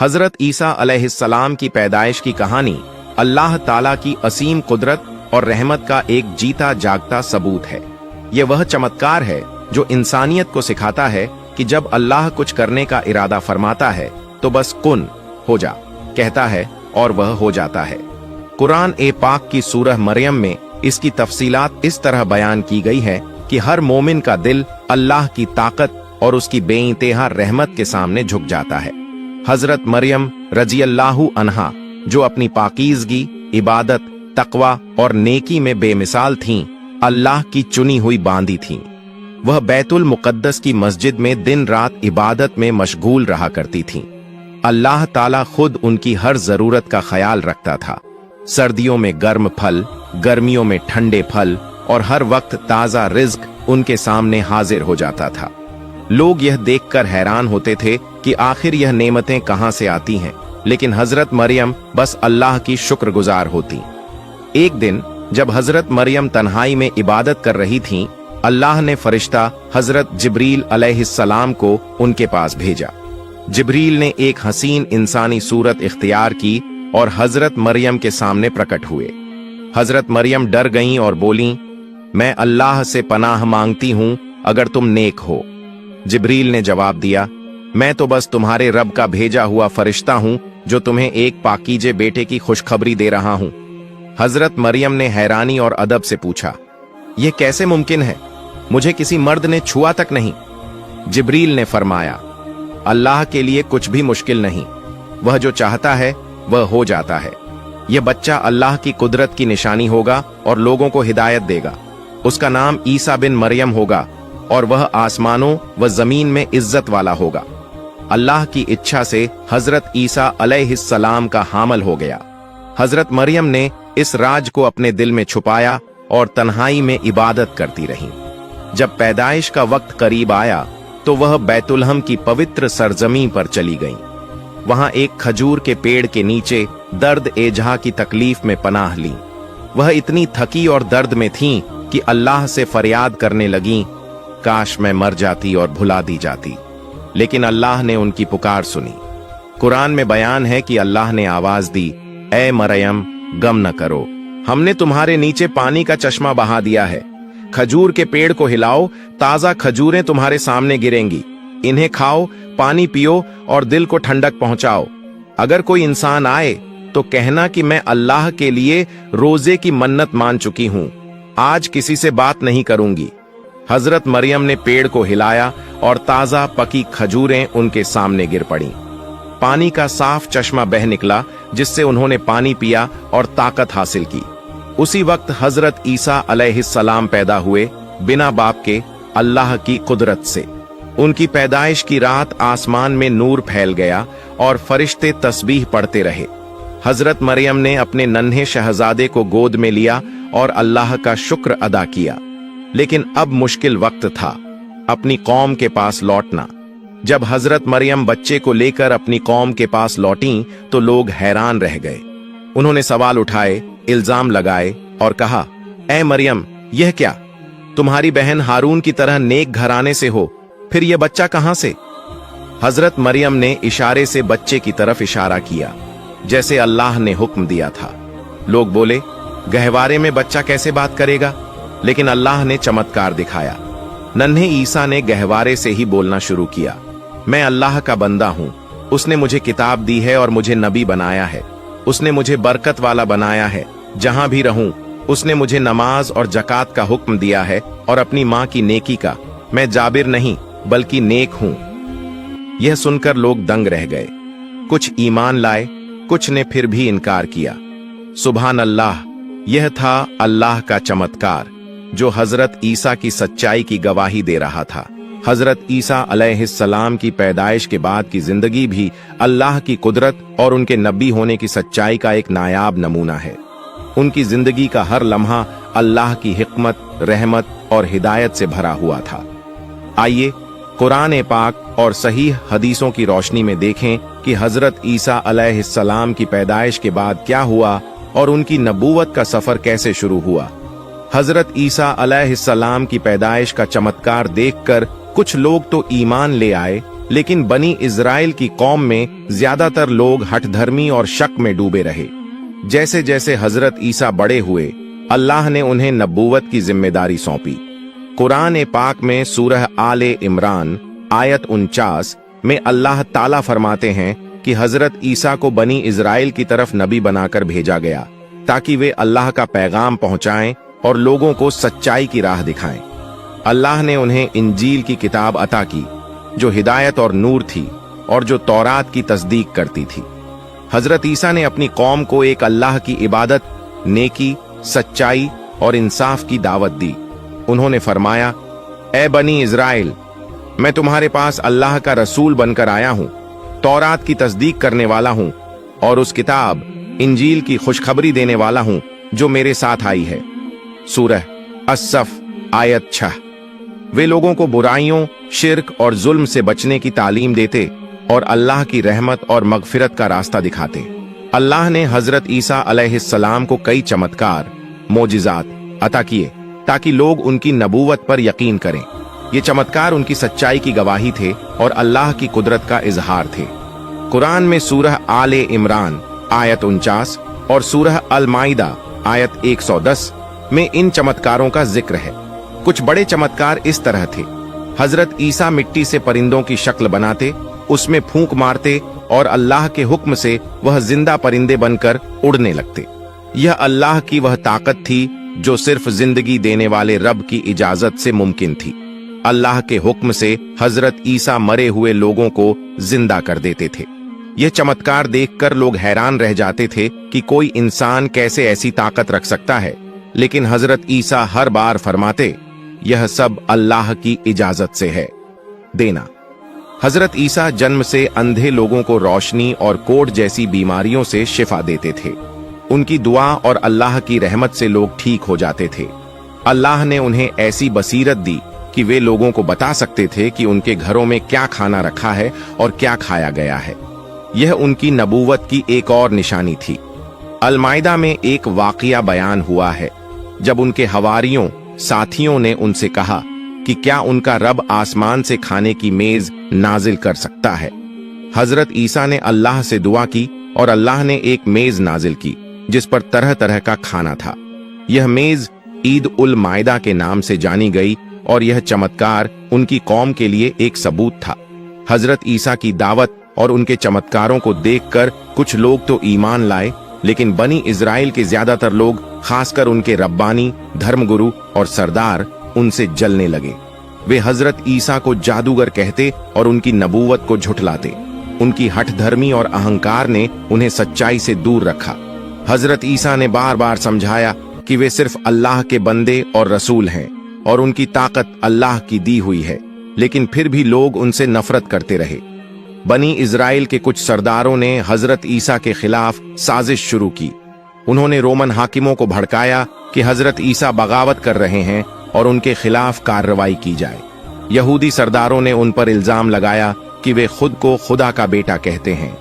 हजरत ईसा अलैहिस्सलाम की पैदाइश की कहानी अल्लाह ताला की असीम कुदरत और रहमत का एक जीता जागता सबूत है। यह वह चमत्कार है जो इंसानियत को सिखाता है कि जब अल्लाह कुछ करने का इरादा फरमाता है तो बस कुन हो जा कहता है और वह हो जाता है। कुरान ए पाक की सूरह मरियम में इसकी तफसीलात इस तरह बयान की गई है कि हर मोमिन का दिल अल्लाह की ताकत और उसकी बेइंतहा रहमत के सामने झुक जाता है। हजरत मरियम रज़ियल्लाहु अन्हा जो अपनी पाकीज़गी, इबादत, तकवा और नेकी में बेमिसाल थीं, अल्लाह की चुनी हुई बांदी थीं। वह बैतुल मुक़द्दस की मस्जिद में दिन रात इबादत में मशगूल रहा करती थीं। अल्लाह ताला खुद उनकी हर जरूरत का ख्याल रखता था। सर्दियों में गर्म फल, गर्मियों में ठंडे फल और हर वक्त ताज़ा रिज्क उनके सामने हाजिर हो जाता था। लोग यह देखकर हैरान होते थे कि आखिर यह नेमतें कहां से आती हैं, लेकिन हजरत मरियम बस अल्लाह की शुक्रगुजार होती। एक दिन जब हजरत मरियम तन्हाई में इबादत कर रही थीं, अल्लाह ने फरिश्ता हजरत जिब्रील अलैहिस्सलाम को उनके पास भेजा। जिब्रील ने एक हसीन इंसानी सूरत इख्तियार की और हजरत मरियम के सामने प्रकट हुए। हजरत मरियम डर गईं और बोलीं, मैं अल्लाह से पनाह मांगती हूं अगर तुम नेक हो। जिब्रील ने जवाब दिया, मैं तो बस तुम्हारे रब का भेजा हुआ फरिश्ता हूं जो तुम्हें एक पाकीजे बेटे की खुशखबरी दे रहा हूं। हजरत मरियम ने हैरानी और अदब से पूछा, यह कैसे मुमकिन है? मुझे किसी मर्द ने छुआ तक नहीं। जिब्रील ने फरमाया, अल्लाह के लिए कुछ भी मुश्किल नहीं, वह जो चाहता है वह हो जाता है। यह बच्चा अल्लाह की कुदरत की निशानी होगा और लोगों को हिदायत देगा। उसका नाम ईसा बिन मरियम होगा और वह आसमानों व जमीन में इज्जत वाला होगा। अल्लाह की इच्छा से हजरत ईसा अलैहिस्सलाम का हामल हो गया। हजरत मरियम ने इस राज को अपने दिल में छुपाया और तन्हाई में इबादत करती रहीं। जब पैदाइश का वक्त करीब आया तो वह बैतुलहम की पवित्र सरजमी पर चली गईं। वहां एक खजूर के पेड़ के नीचे दर्द एजहा की तकलीफ में पनाह ली। वह इतनी थकी और दर्द में थीं कि अल्लाह से फरियाद करने लगीं, काश मैं मर जाती और भुला दी जाती। लेकिन अल्लाह ने उनकी पुकार सुनी। कुरान में बयान है कि अल्लाह ने आवाज दी, ए मरियम गम न करो, हमने तुम्हारे नीचे पानी का चश्मा बहा दिया है। खजूर के पेड़ को हिलाओ, ताजा खजूरें तुम्हारे सामने गिरेंगी। इन्हें खाओ, पानी पियो और दिल को ठंडक पहुंचाओ। अगर कोई इंसान आए तो कहना कि मैं अल्लाह के लिए रोजे की मन्नत मान चुकी हूं, आज किसी से बात नहीं करूंगी। हजरत मरियम ने पेड़ को हिलाया और ताजा पकी खजूरें उनके सामने गिर पड़ीं। पानी का साफ चश्मा बह निकला जिससे उन्होंने पानी पिया और ताकत हासिल की। उसी वक्त हजरत ईसा अलैहिस्सलाम पैदा हुए, बिना बाप के, अल्लाह की कुदरत से। उनकी पैदाइश की रात आसमान में नूर फैल गया और फरिश्ते तस्बीह पढ़ते रहे। हजरत मरियम ने अपने नन्हे शहजादे को गोद में लिया और अल्लाह का शुक्र अदा किया। लेकिन अब मुश्किल वक्त था, अपनी कौम के पास लौटना। जब हजरत मरियम बच्चे को लेकर अपनी कौम के पास लौटीं तो लोग हैरान रह गए। उन्होंने सवाल उठाए, इल्जाम लगाए और कहा, ए मरियम, यह क्या? तुम्हारी बहन हारून की तरह नेक घराने से हो, फिर यह बच्चा कहां से? हजरत मरियम ने इशारे से बच्चे की तरफ इशारा किया, जैसे अल्लाह ने हुक्म दिया था। लोग बोले, गहवारे में बच्चा कैसे बात करेगा? लेकिन अल्लाह ने चमत्कार दिखाया। नन्हे ईसा ने गहवारे से ही बोलना शुरू किया, मैं अल्लाह का बंदा हूं, उसने मुझे किताब दी है और मुझे नबी बनाया है। उसने मुझे बरकत वाला बनाया है, जहां भी रहूं उसने मुझे नमाज और जकात का हुक्म दिया है और अपनी मां की नेकी का। मैं जाबिर नहीं बल्कि नेक हूं। यह सुनकर लोग दंग रह गए। कुछ ईमान लाए, कुछ ने फिर भी इनकार किया। सुभान अल्लाह, यह था अल्लाह का चमत्कार जो हजरत ईसा की सच्चाई की गवाही दे रहा था। हजरत ईसा अलैहिस्सलाम की पैदाइश के बाद की जिंदगी भी अल्लाह की कुदरत और उनके नबी होने की सच्चाई का एक नायाब नमूना है। उनकी जिंदगी का हर लम्हा अल्लाह की हिकमत, रहमत और हिदायत से भरा हुआ था। आइए कुरान पाक और सहीह हदीसों की रोशनी में देखें कि हजरत ईसा अलैहिस्सलाम की पैदाइश के बाद क्या हुआ और उनकी नबूवत का सफर कैसे शुरू हुआ। हजरत ईसा अलैहिस्सलाम की पैदाइश का चमत्कार देखकर कुछ लोग तो ईमान ले आए, लेकिन बनी इज़राइल की कौम में ज्यादातर लोग हठधर्मी और शक में डूबे रहे। जैसे जैसे हजरत ईसा बड़े हुए, अल्लाह ने उन्हें नबूवत की जिम्मेदारी सौंपी। कुरान पाक में सूरह आले इमरान आयत 49 में अल्लाह ताला फरमाते हैं कि हजरत ईसा को बनी इज़राइल की तरफ नबी बनाकर भेजा गया ताकि वे अल्लाह का पैगाम पहुंचाएं और लोगों को सच्चाई की राह दिखाएं। अल्लाह ने उन्हें इंजील की किताब अता की जो हिदायत और नूर थी और जो तौरात की तस्दीक करती थी। हजरत ईसा ने अपनी कौम को एक अल्लाह की इबादत, नेकी, सच्चाई और इंसाफ की दावत दी। उन्होंने फरमाया, ए बनी इज़राइल, मैं तुम्हारे पास अल्लाह का रसूल बनकर आया हूं, तौरात की तस्दीक करने वाला हूं और उस किताब इंजील की खुशखबरी देने वाला हूं जो मेरे साथ आई है। सूरह अस-सफ आयत 6। वे लोगों को बुराइयों, शिर्क और जुल्म से बचने की तालीम देते और अल्लाह की रहमत और मगफिरत का रास्ता दिखाते। अल्लाह ने हजरत ईसा अलैहिस्सलाम को कई चमत्कार, मोजिजात अता किए ताकि लोग उनकी नबूवत पर यकीन करें। ये चमत्कार उनकी सच्चाई की गवाही थे और अल्लाह की कुदरत का इजहार थे। कुरान में सूरह आले इमरान आयत 49 और सूरह अल माइदा आयत 110 में इन चमत्कारों का जिक्र है। कुछ बड़े चमत्कार इस तरह थे। हजरत ईसा मिट्टी से परिंदों की शक्ल बनाते, उसमें फूंक मारते और अल्लाह के हुक्म से वह जिंदा परिंदे बनकर उड़ने लगते। यह अल्लाह की वह ताकत थी जो सिर्फ जिंदगी देने वाले रब की इजाजत से मुमकिन थी। अल्लाह के हुक्म से हजरत ईसा मरे हुए लोगों को जिंदा कर देते थे। यह चमत्कार देखकर लोग हैरान रह जाते थे कि कोई इंसान कैसे ऐसी ताकत रख सकता है, लेकिन हजरत ईसा हर बार फरमाते, यह सब अल्लाह की इजाजत से है। देना। हजरत ईसा जन्म से अंधे लोगों को रोशनी और कोढ़ जैसी बीमारियों से शिफा देते थे। उनकी दुआ और अल्लाह की रहमत से लोग ठीक हो जाते थे। अल्लाह ने उन्हें ऐसी बसीरत दी कि वे लोगों को बता सकते थे कि उनके घरों में क्या खाना रखा है और क्या खाया गया है। यह उनकी नबूवत की एक और निशानी थी। अल माइदा में एक वाकया बयान हुआ है जब उनके हवारियों, साथियों ने उनसे कहा कि क्या उनका रब आसमान से खाने की मेज नाजिल कर सकता है। हजरत ईसा ने अल्लाह से दुआ की और अल्लाह ने एक मेज नाजिल की जिस पर तरह तरह का खाना था। यह मेज ईद उल माइदा के नाम से जानी गई और यह चमत्कार उनकी कौम के लिए एक सबूत था। हजरत ईसा की दावत और उनके चमत्कारों को देखकर कुछ लोग तो ईमान लाए, लेकिन बनी इज़राइल के ज्यादातर लोग, खासकर उनके रब्बानी, धर्मगुरु और सरदार, उनसे जलने लगे। वे हजरत ईसा को जादूगर कहते और उनकी नबूवत को झुठलाते। उनकी हठधर्मी और अहंकार ने उन्हें सच्चाई से दूर रखा। हजरत ईसा ने बार बार समझाया कि वे सिर्फ अल्लाह के बंदे और रसूल हैं और उनकी ताकत अल्लाह की दी हुई है, लेकिन फिर भी लोग उनसे नफरत करते रहे। बनी इज़राइल के कुछ सरदारों ने हजरत ईसा के खिलाफ साजिश शुरू की। उन्होंने रोमन हाकिमों को भड़काया कि हजरत ईसा बगावत कर रहे हैं और उनके खिलाफ कार्रवाई की जाए। यहूदी सरदारों ने उन पर इल्जाम लगाया कि वे खुद को खुदा का बेटा कहते हैं,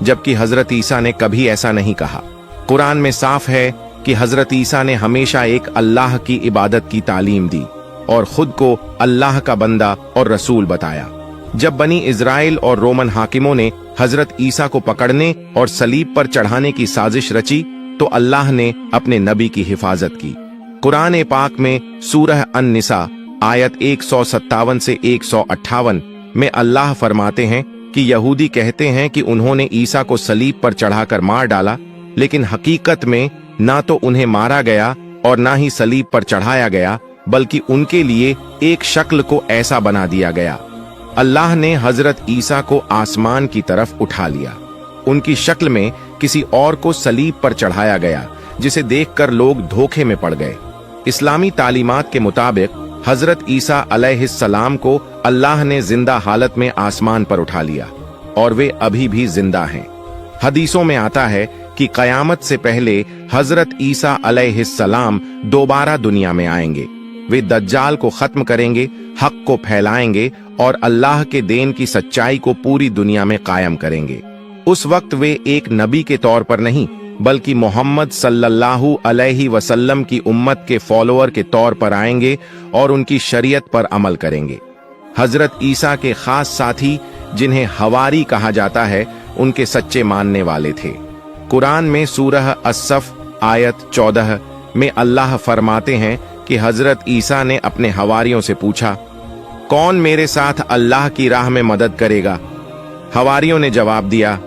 जबकि हजरत ईसा ने कभी ऐसा नहीं कहा। कुरान में साफ है कि हजरत ईसा ने हमेशा एक अल्लाह की इबादत की तालीम दी और खुद को अल्लाह का बंदा और रसूल बताया। जब बनी इज़राइल और रोमन हाकिमों ने हजरत ईसा को पकड़ने और सलीब पर चढ़ाने की साजिश रची तो अल्लाह ने अपने नबी की हिफाजत की। कुरान पाक में सूरह अन-निसा आयत 157 से 158 में अल्लाह फरमाते हैं कि यहूदी कहते हैं कि उन्होंने ईसा को सलीब पर चढ़ाकर मार डाला, लेकिन हकीकत में ना तो उन्हें मारा गया और ना ही सलीब पर चढ़ाया गया, बल्कि उनके लिए एक शक्ल को ऐसा बना दिया गया। अल्लाह ने हजरत ईसा को आसमान की तरफ उठा लिया। उनकी शक्ल में किसी और को सलीब पर चढ़ाया गया, जिसे देखकर लोग धोखे में पड़ गए। इस्लामी तालीमात के मुताबिक हजरत ईसा अलैहिस्सलाम को अल्लाह ने जिंदा हालत में आसमान पर उठा लिया और वे अभी भी जिंदा हैं। हदीसों में आता है कि कयामत से पहले हजरत ईसा अलैहिस्सलाम दोबारा दुनिया में आएंगे। वे दज्जाल को खत्म करेंगे, हक को फैलाएंगे और अल्लाह के दीन की सच्चाई को पूरी दुनिया में कायम करेंगे। उस वक्त वे एक नबी के तौर पर नहीं, बल्कि मोहम्मद सल्लल्लाहु अलैहि वसल्लम की उम्मत के फॉलोअर के तौर पर आएंगे और उनकी शरीयत पर अमल करेंगे। हजरत ईसा के खास साथी जिन्हें हवारी कहा जाता है, उनके सच्चे मानने वाले थे। कुरान में सूरह अस्सफ आयत 14 में अल्लाह फरमाते हैं कि हजरत ईसा ने अपने हवारियों से पूछा, कौन मेरे साथ अल्लाह की राह में मदद करेगा? हवारियों ने जवाब दिया,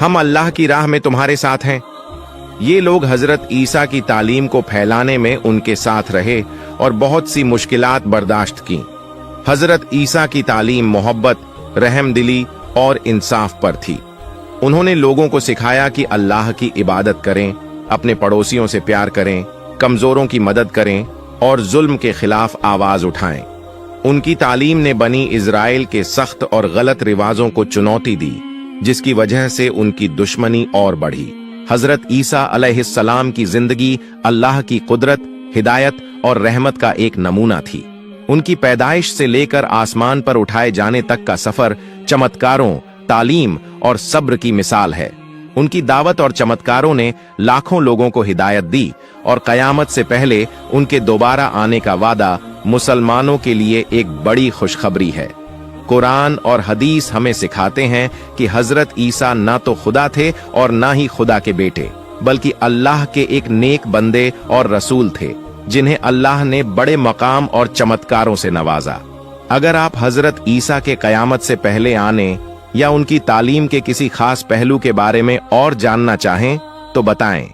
हम अल्लाह की राह में तुम्हारे साथ हैं। ये लोग हजरत ईसा की तालीम को फैलाने में उनके साथ रहे और बहुत सी मुश्किलात बर्दाश्त की। हजरत ईसा की तालीम मोहब्बत, रहमदिली और इंसाफ पर थी। उन्होंने लोगों को सिखाया कि अल्लाह की इबादत करें, अपने पड़ोसियों से प्यार करें, कमजोरों की मदद करें और जुल्म के खिलाफ आवाज उठाएं। उनकी तालीम ने बनी इजराइल के सख्त और गलत रिवाजों को चुनौती दी, जिसकी वजह से उनकी दुश्मनी और बढ़ी। हजरत ईसा अलैहिस्सलाम की जिंदगी अल्लाह की कुदरत, हिदायत और रहमत का एक नमूना थी। उनकी पैदाइश से लेकर आसमान पर उठाए जाने तक का सफर चमत्कारों, तालीम और सब्र की मिसाल है। उनकी दावत और चमत्कारों ने लाखों लोगों को हिदायत दी और कयामत से पहले उनके दोबारा आने का वादा मुसलमानों के लिए एक बड़ी खुशखबरी है। कुरान और हदीस हमें सिखाते हैं कि हजरत ईसा ना तो खुदा थे और ना ही खुदा के बेटे, बल्कि अल्लाह के एक नेक बंदे और रसूल थे, जिन्हें अल्लाह ने बड़े मकाम और चमत्कारों से नवाजा। अगर आप हजरत ईसा के कयामत से पहले आने या उनकी तालीम के किसी खास पहलू के बारे में और जानना चाहें तो बताएं।